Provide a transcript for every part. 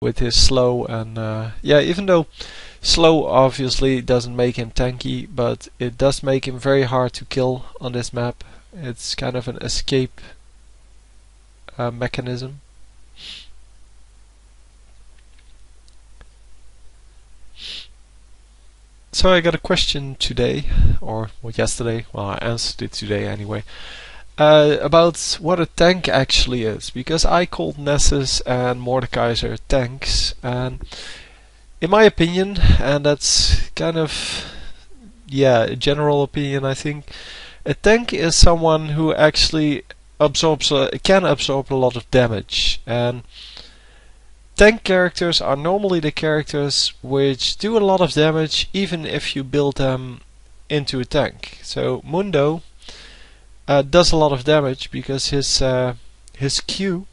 with his slow, and yeah, even though slow obviously doesn't make him tanky, but it does make him very hard to kill on this map. It's kind of an escape mechanism. So I got a question today, or well, yesterday, well, I answered it today anyway, about what a tank actually is, because I called Nessus and Mordekaiser tanks, and in my opinion, and that's kind of, yeah, a general opinion, I think, a tank is someone who actually can absorb a lot of damage, and tank characters are normally the characters which do a lot of damage even if you build them into a tank. So Mundo does a lot of damage because his Q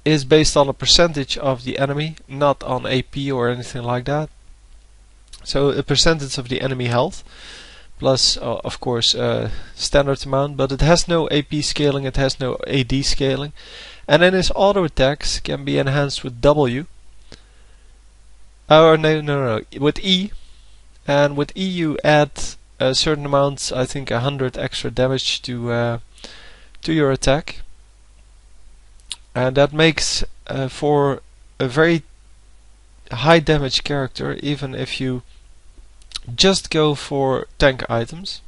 is based on a percentage of the enemy, not on AP or anything like that. So a percentage of the enemy health plus of course standard amount, but it has no AP scaling, it has no AD scaling. And then his auto attacks can be enhanced with W. Or no, with E. And with E you add a certain amount, I think 100 extra damage to your attack. And that makes for a very high damage character, even if you just go for tank items.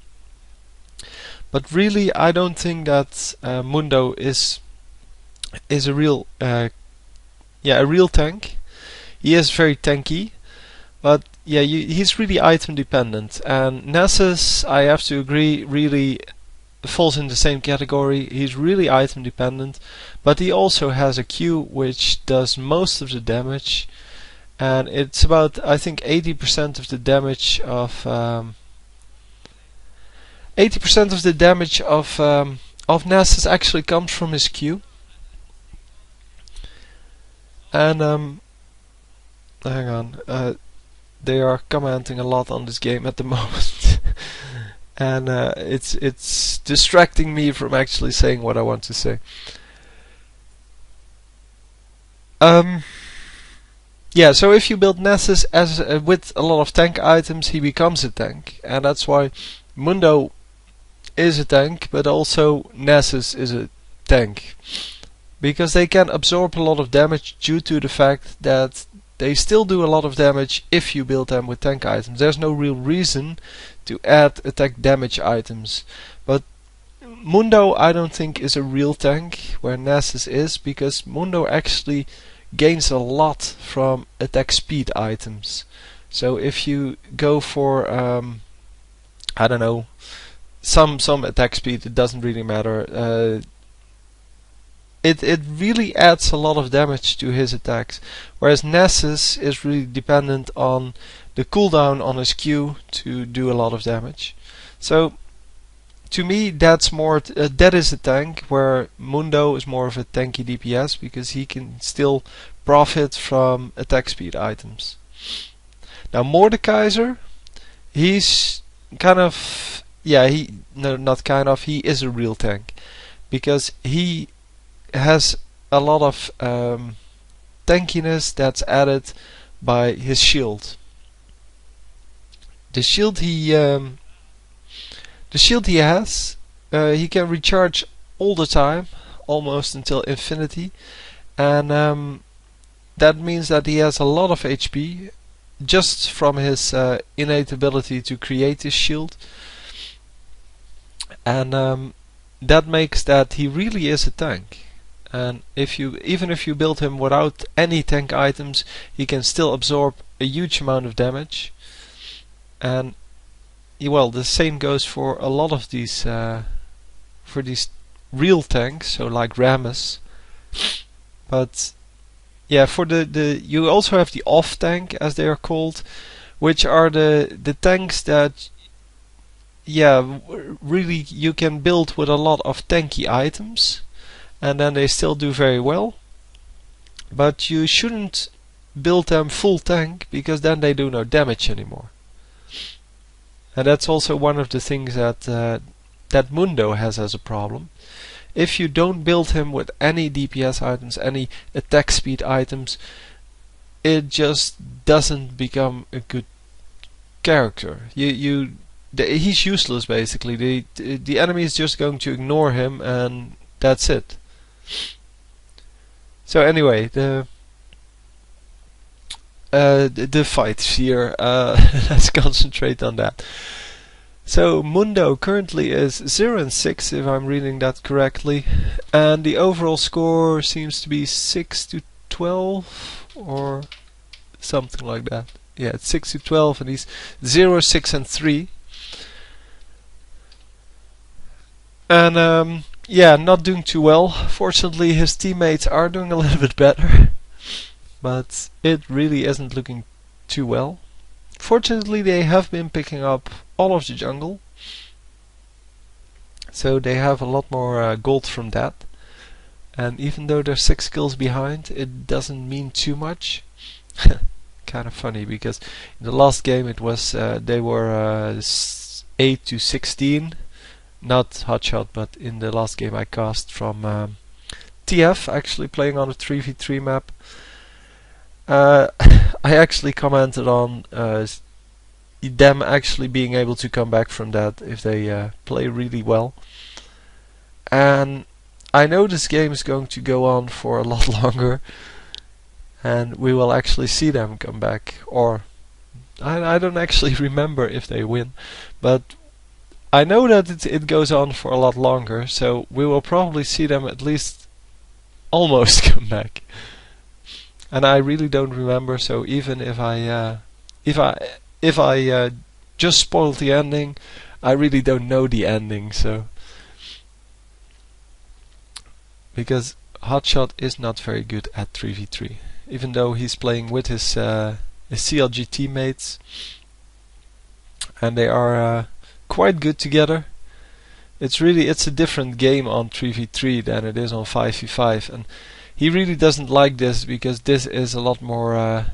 But really, I don't think that Mundo is a real a real tank. He is very tanky, but yeah, he's really item dependent. And Nessus, I have to agree, really falls in the same category. He's really item dependent, but he also has a Q which does most of the damage, and it's about, I think, 80% of the damage of 80% of the damage of Nessus actually comes from his Q. And hang on, they are commenting a lot on this game at the moment, and it's distracting me from actually saying what I want to say. Yeah, so if you build Nessus as with a lot of tank items, he becomes a tank, and that's why Mundo is a tank, but also Nessus is a tank. Because they can absorb a lot of damage due to the fact that they still do a lot of damage if you build them with tank items. There's no real reason to add attack damage items. But Mundo, I don't think, is a real tank, where Nessus is, because Mundo actually gains a lot from attack speed items. So if you go for, I don't know, some attack speed, it doesn't really matter. It really adds a lot of damage to his attacks, whereas Nessus is really dependent on the cooldown on his Q to do a lot of damage. So to me, that's more that is a tank, where Mundo is more of a tanky DPS because he can still profit from attack speed items. Now Mordekaiser, he's kind of, yeah, he is a real tank because he has a lot of tankiness that's added by his shield. The shield he has, he can recharge all the time, almost until infinity, and that means that he has a lot of HP just from his innate ability to create this shield, and that makes that he really is a tank. And even if you build him without any tank items, he can still absorb a huge amount of damage. And well, the same goes for a lot of these real tanks, so like Rammus. But yeah, for the you also have the off tank, as they are called, which are the tanks that, yeah, really you can build with a lot of tanky items, and then they still do very well. But you shouldn't build them full tank, because then they do no damage anymore. And that's also one of the things that that Mundo has as a problem. If you don't build him with any DPS items, any attack speed items, it just doesn't become a good character. He's useless basically. The enemy is just going to ignore him, and that's it. So anyway, the fights here. Let's concentrate on that. So Mundo currently is 0-6, if I'm reading that correctly, and the overall score seems to be 6-12 or something like that. Yeah, it's 6-12, and he's 0-6-3. And yeah, not doing too well. Fortunately, his teammates are doing a little bit better, but it really isn't looking too well. Fortunately, they have been picking up all of the jungle, so they have a lot more gold from that. And even though they're 6 kills behind, it doesn't mean too much. Kind of funny, because in the last game it was they were 8-16. Not Hotshot, but in the last game I cast from TF, actually playing on a 3v3 map. I actually commented on them actually being able to come back from that if they play really well. And I know this game is going to go on for a lot longer, and we will actually see them come back. Or I don't actually remember if they win, but I know that it goes on for a lot longer, so we will probably see them at least almost come back. And I really don't remember, so even if I just spoiled the ending, I really don't know the ending. So because Hotshot is not very good at 3v3, even though he's playing with his CLG teammates, and they are quite good together. It's a different game on 3v3 than it is on 5v5, and he really doesn't like this, because this is a lot more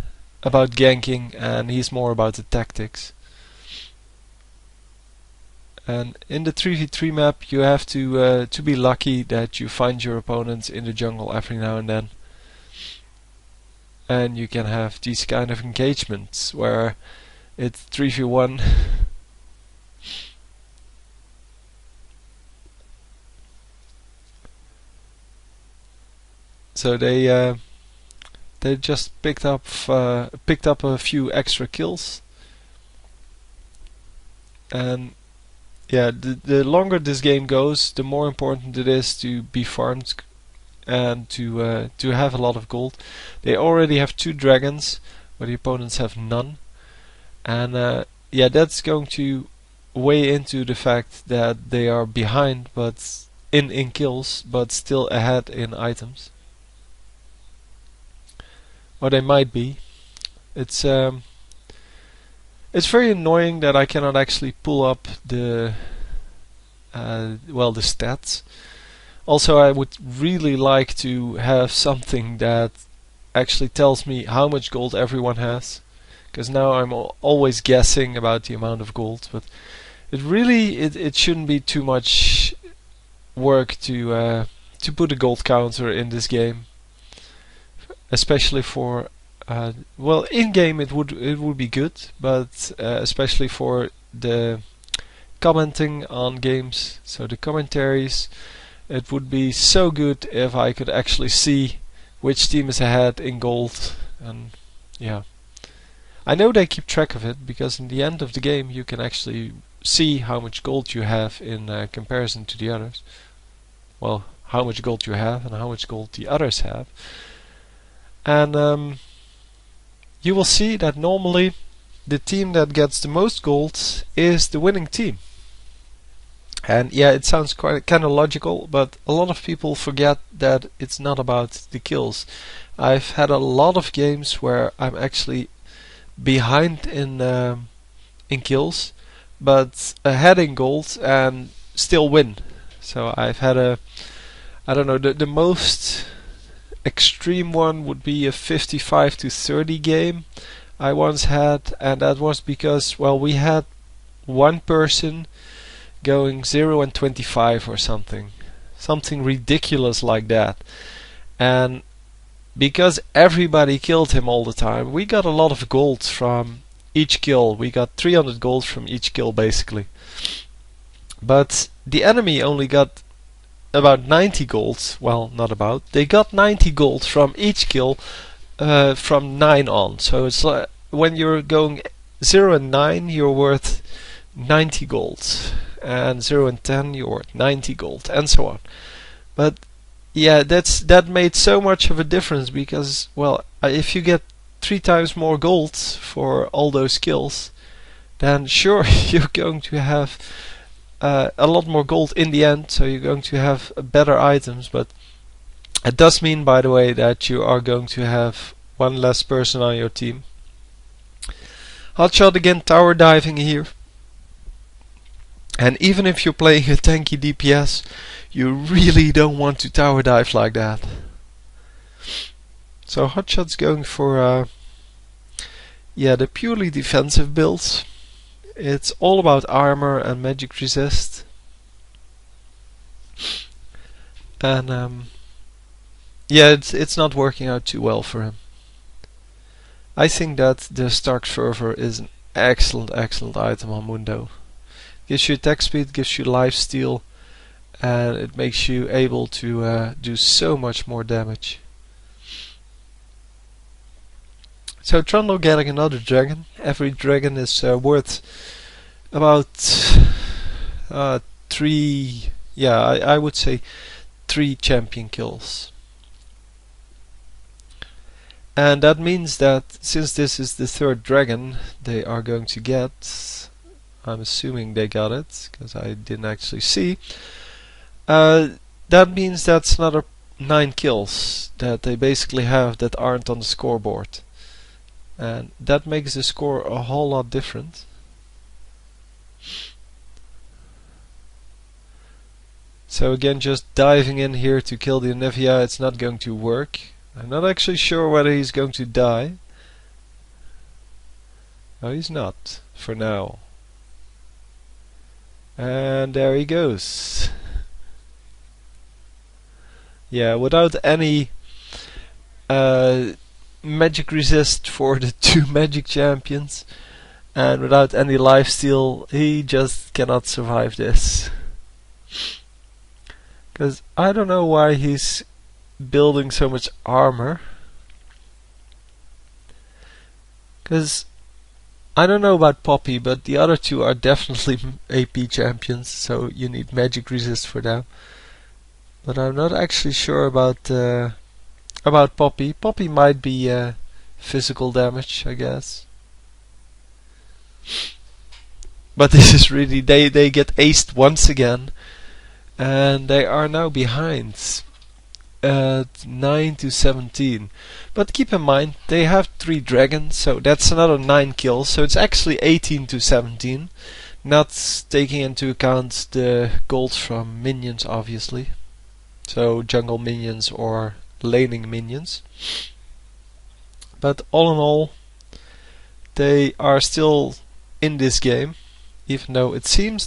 about ganking, and he's more about the tactics. And in the 3v3 map you have to be lucky that you find your opponents in the jungle every now and then, and you can have these kind of engagements where it's 3v1. So they just picked up a few extra kills, and yeah, the longer this game goes, the more important it is to be farmed and to have a lot of gold. They already have 2 dragons, but the opponents have none, and yeah, that's going to weigh into the fact that they are behind, but in kills, but still ahead in items. Or they might be. It's very annoying that I cannot actually pull up the the stats. Also, I would really like to have something that actually tells me how much gold everyone has, because now I'm always guessing about the amount of gold. But it shouldn't be too much work to put a gold counter in this game. Especially for well, in game it would be good, but especially for the commenting on games, so the commentaries, it would be so good if I could actually see which team is ahead in gold. And yeah, I know they keep track of it, because in the end of the game you can actually see how much gold you have in comparison to the others. Well, how much gold you have and how much gold the others have. And you will see that normally the team that gets the most gold is the winning team. And yeah, it sounds kind of logical, but a lot of people forget that it's not about the kills. I've had a lot of games where I'm actually behind in kills, but ahead in gold and still win. So I've had I don't know, the most extreme one would be a 55-30 game I once had, and that was because, well, we had one person going 0-25 or something ridiculous like that, and because everybody killed him all the time, we got a lot of gold from each kill. We got 300 gold from each kill basically. But the enemy only got about 90 gold. Well, not about. They got 90 gold from each kill from 9 on. So it's like when you're going 0 and 9, you're worth 90 gold. And 0 and 10, you're worth 90 gold, and so on. But yeah, that made so much of a difference because, well, if you get 3 times more gold for all those kills, then sure, you're going to have a lot more gold in the end, so you're going to have better items. But it does mean, by the way, that you are going to have one less person on your team. Hotshot again tower diving here. And even if you're playing a tanky DPS, you really don't want to tower dive like that. So Hotshot's going for the purely defensive builds. It's all about armor and magic resist. And it's not working out too well for him. I think that the Stark Fervor is an excellent item on Mundo. Gives you attack speed, gives you lifesteal, and it makes you able to do so much more damage. So Trundle getting another dragon. Every dragon is worth about 3, I would say 3 champion kills. And that means that since this is the 3rd dragon they are going to get, I'm assuming they got it because I didn't actually see, that means that's another 9 kills that they basically have that aren't on the scoreboard. And that makes the score a whole lot different. So again, just diving in here to kill the Anivia, it's not going to work. I'm not actually sure whether he's going to die. No, he's not, for now. And there he goes. Yeah, without any magic resist for the 2 magic champions, and without any lifesteal, he just cannot survive this. Because I don't know why he's building so much armor. Because I don't know about Poppy, but the other 2 are definitely AP champions, so you need magic resist for them. But I'm not actually sure about Poppy. Poppy might be physical damage, I guess. But this is really, they get aced once again, and they are now behind at 9 to 17. But keep in mind, they have 3 dragons, so that's another 9 kills, so it's actually 18 to 17. Not taking into account the gold from minions, obviously. So jungle minions or laning minions. But all in all, they are still in this game, even though it seems